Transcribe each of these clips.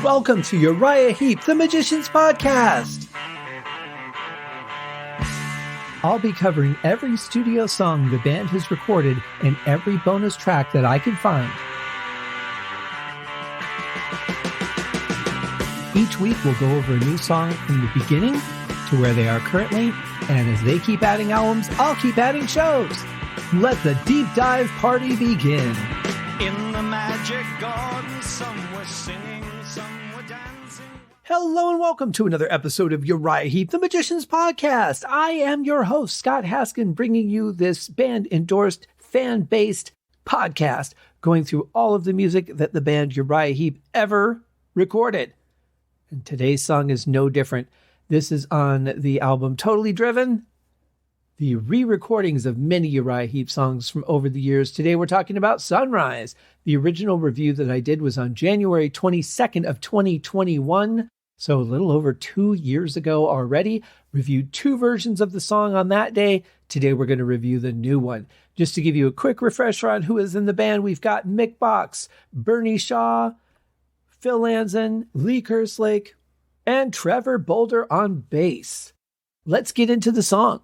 Welcome to Uriah Heep, the Magician's Podcast. I'll be covering every studio song the band has recorded and every bonus track that I can find. Each week we'll go over a new song from the beginning to where they are currently, and as they keep adding albums, I'll keep adding shows. Let the deep dive party begin. In the magic garden, some were singing, some were dancing. Hello and welcome to another episode of Uriah Heep, the Magician's Podcast. I am your host, Scott Haskin, bringing you this band-endorsed, fan-based podcast, going through all of the music that the band Uriah Heep ever recorded. And today's song is no different. This is on the album Totally Driven, the re-recordings of many Uriah Heep songs from over the years. Today we're talking about Sunrise. The original review that I did was on January 22nd of 2021, so a little over 2 years ago already. Reviewed two versions of the song on that day. Today we're going to review the new one. Just to give you a quick refresher on who is in the band, we've got Mick Box, Bernie Shaw, Phil Lanzon, Lee Kerslake, and Trevor Boulder on bass. Let's get into the song.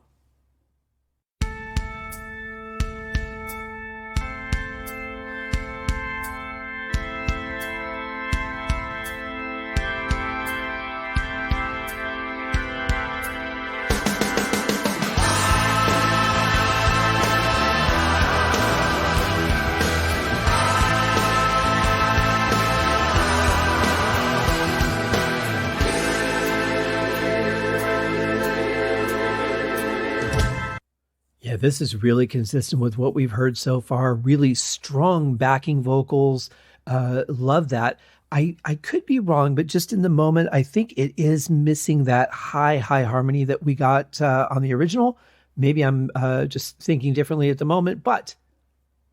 This is really consistent with what we've heard so far. Really strong backing vocals. Love that. I could be wrong, but just in the moment, I think it is missing that high harmony that we got on the original. Maybe I'm just thinking differently at the moment, but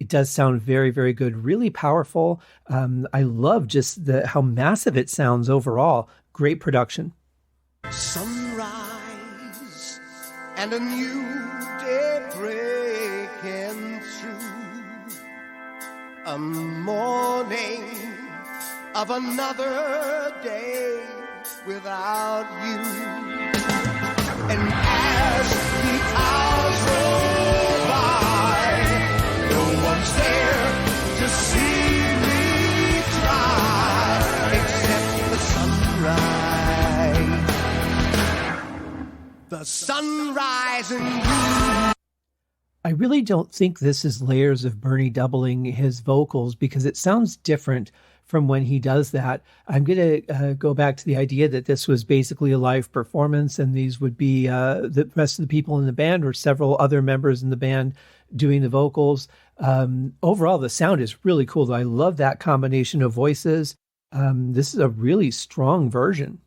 it does sound very, very good. Really powerful. I love just how massive it sounds overall. Great production. Sunrise and a new day breaking through, a morning of another day without you. And as the hours roll by, no one's there to see me try except the sunrise and you. I really don't think this is layers of Bernie doubling his vocals because it sounds different from when he does that. I'm going to go back to the idea that this was basically a live performance and these would be the rest of the people in the band or several other members in the band doing the vocals. Overall, the sound is really cool. I love that combination of voices. This is a really strong version.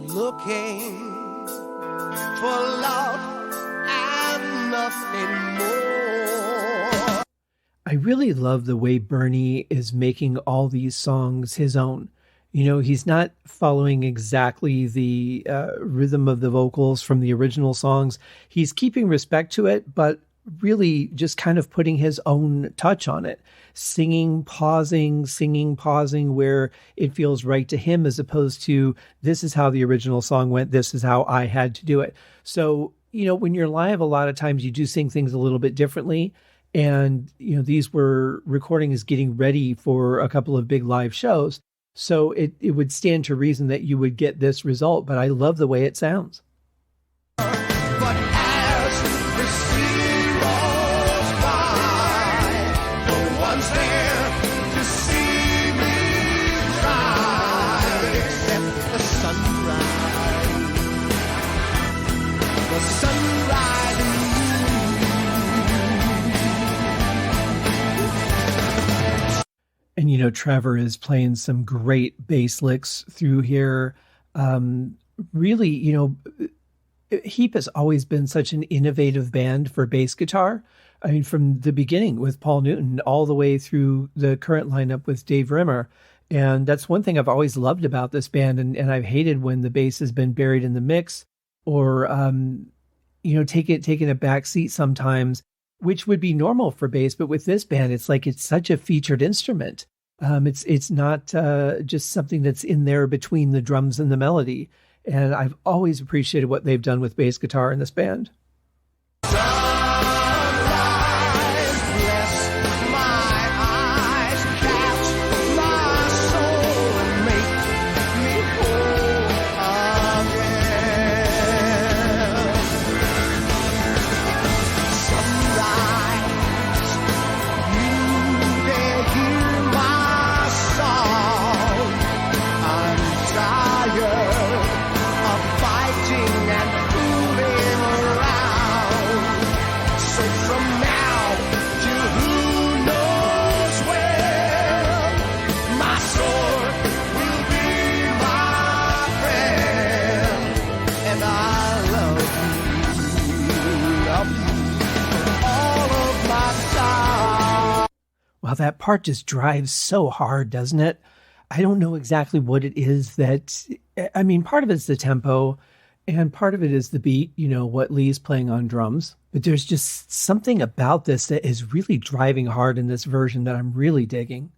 Looking for love and nothing more. I really love the way Bernie is making all these songs his own. You know, he's not following exactly the rhythm of the vocals from the original songs. He's keeping respect to it, but really just kind of putting his own touch on it. Singing, pausing where it feels right to him as opposed to this is how the original song went, this is how I had to do it. So, you know, when you're live, a lot of times you do sing things a little bit differently. And, you know, these were recordings getting ready for a couple of big live shows. So it would stand to reason that you would get this result, but I love the way it sounds. But as the sea rolls by, no one's there to see me try except the sunrise. The sunrise in you. And, you know, Trevor is playing some great bass licks through here. Really, you know, Heep has always been such an innovative band for bass guitar. I mean, from the beginning with Paul Newton all the way through the current lineup with Dave Rimmer. And that's one thing I've always loved about this band. And I've hated when the bass has been buried in the mix or, taking a back seat sometimes, which would be normal for bass. But with this band, it's like it's such a featured instrument. It's not just something that's in there between the drums and the melody. And I've always appreciated what they've done with bass guitar in this band. Wow, that part just drives so hard, doesn't it? I don't know exactly what it is that, I mean, part of it's the tempo and part of it is the beat, what Lee's playing on drums. But there's just something about this that is really driving hard in this version that I'm really digging.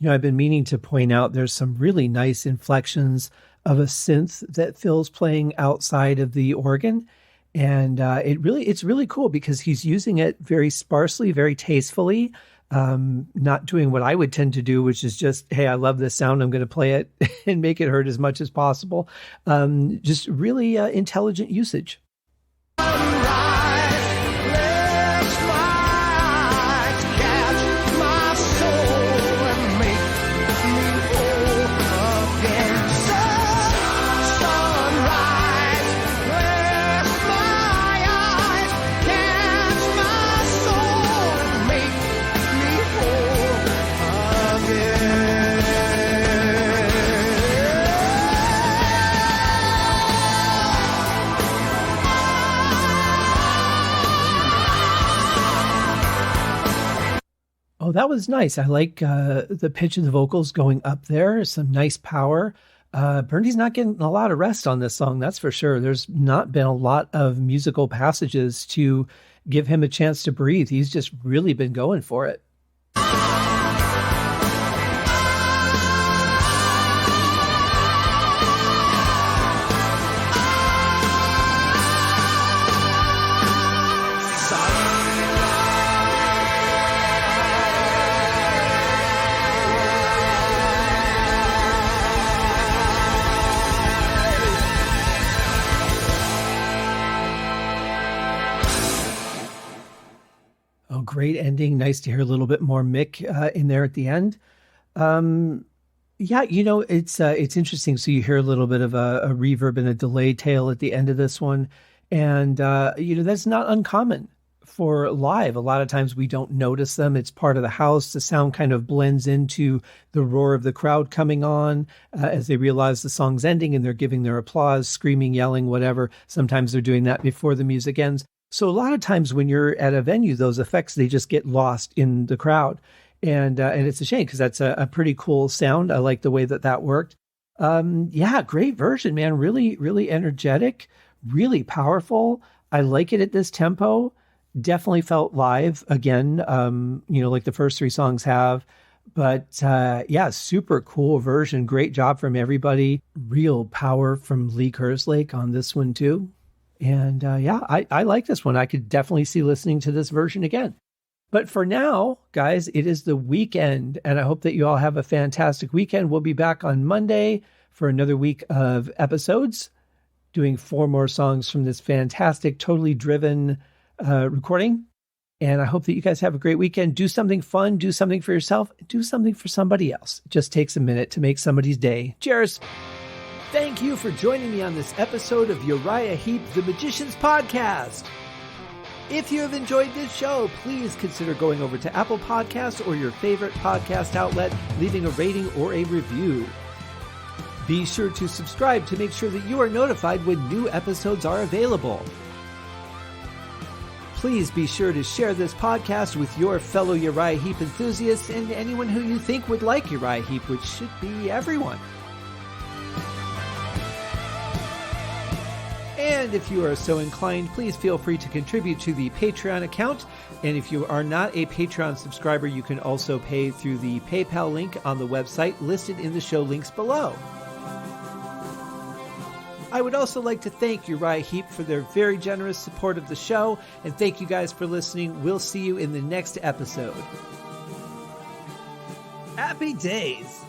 I've been meaning to point out there's some really nice inflections of a synth that Phil's playing outside of the organ. And it's really cool because he's using it very sparsely, very tastefully, not doing what I would tend to do, which is just, hey, I love this sound. I'm going to play it and make it hurt as much as possible. Just really intelligent usage. Oh, that was nice. I like the pitch of the vocals going up there. Some nice power. Bernie's not getting a lot of rest on this song, that's for sure. There's not been a lot of musical passages to give him a chance to breathe. He's just really been going for it. Great ending. Nice to hear a little bit more Mick in there at the end. It's interesting. So you hear a little bit of a reverb and a delay tail at the end of this one. And, that's not uncommon for live. A lot of times we don't notice them. It's part of the house. The sound kind of blends into the roar of the crowd coming on as they realize the song's ending and they're giving their applause, screaming, yelling, whatever. Sometimes they're doing that before the music ends. So a lot of times when you're at a venue, those effects, they just get lost in the crowd. And it's a shame because that's a pretty cool sound. I like the way that worked. Great version, man. Really, really energetic, really powerful. I like it at this tempo. Definitely felt live again, like the first three songs have. But super cool version. Great job from everybody. Real power from Lee Kerslake on this one too. And I like this one. I could definitely see listening to this version again. But for now, guys, it is the weekend, and I hope that you all have a fantastic weekend. We'll be back on Monday for another week of episodes, doing 4 more songs from this fantastic, totally driven recording. And I hope that you guys have a great weekend. Do something fun, do something for yourself, do something for somebody else. It just takes a minute to make somebody's day. Cheers. Thank you for joining me on this episode of Uriah Heep, the Magician's Podcast. If you have enjoyed this show, please consider going over to Apple Podcasts or your favorite podcast outlet, leaving a rating or a review. Be sure to subscribe to make sure that you are notified when new episodes are available. Please be sure to share this podcast with your fellow Uriah Heep enthusiasts and anyone who you think would like Uriah Heep, which should be everyone. And if you are so inclined, please feel free to contribute to the Patreon account. And if you are not a Patreon subscriber, you can also pay through the PayPal link on the website listed in the show links below. I would also like to thank Uriah Heep for their very generous support of the show, and thank you guys for listening. We'll see you in the next episode. Happy days!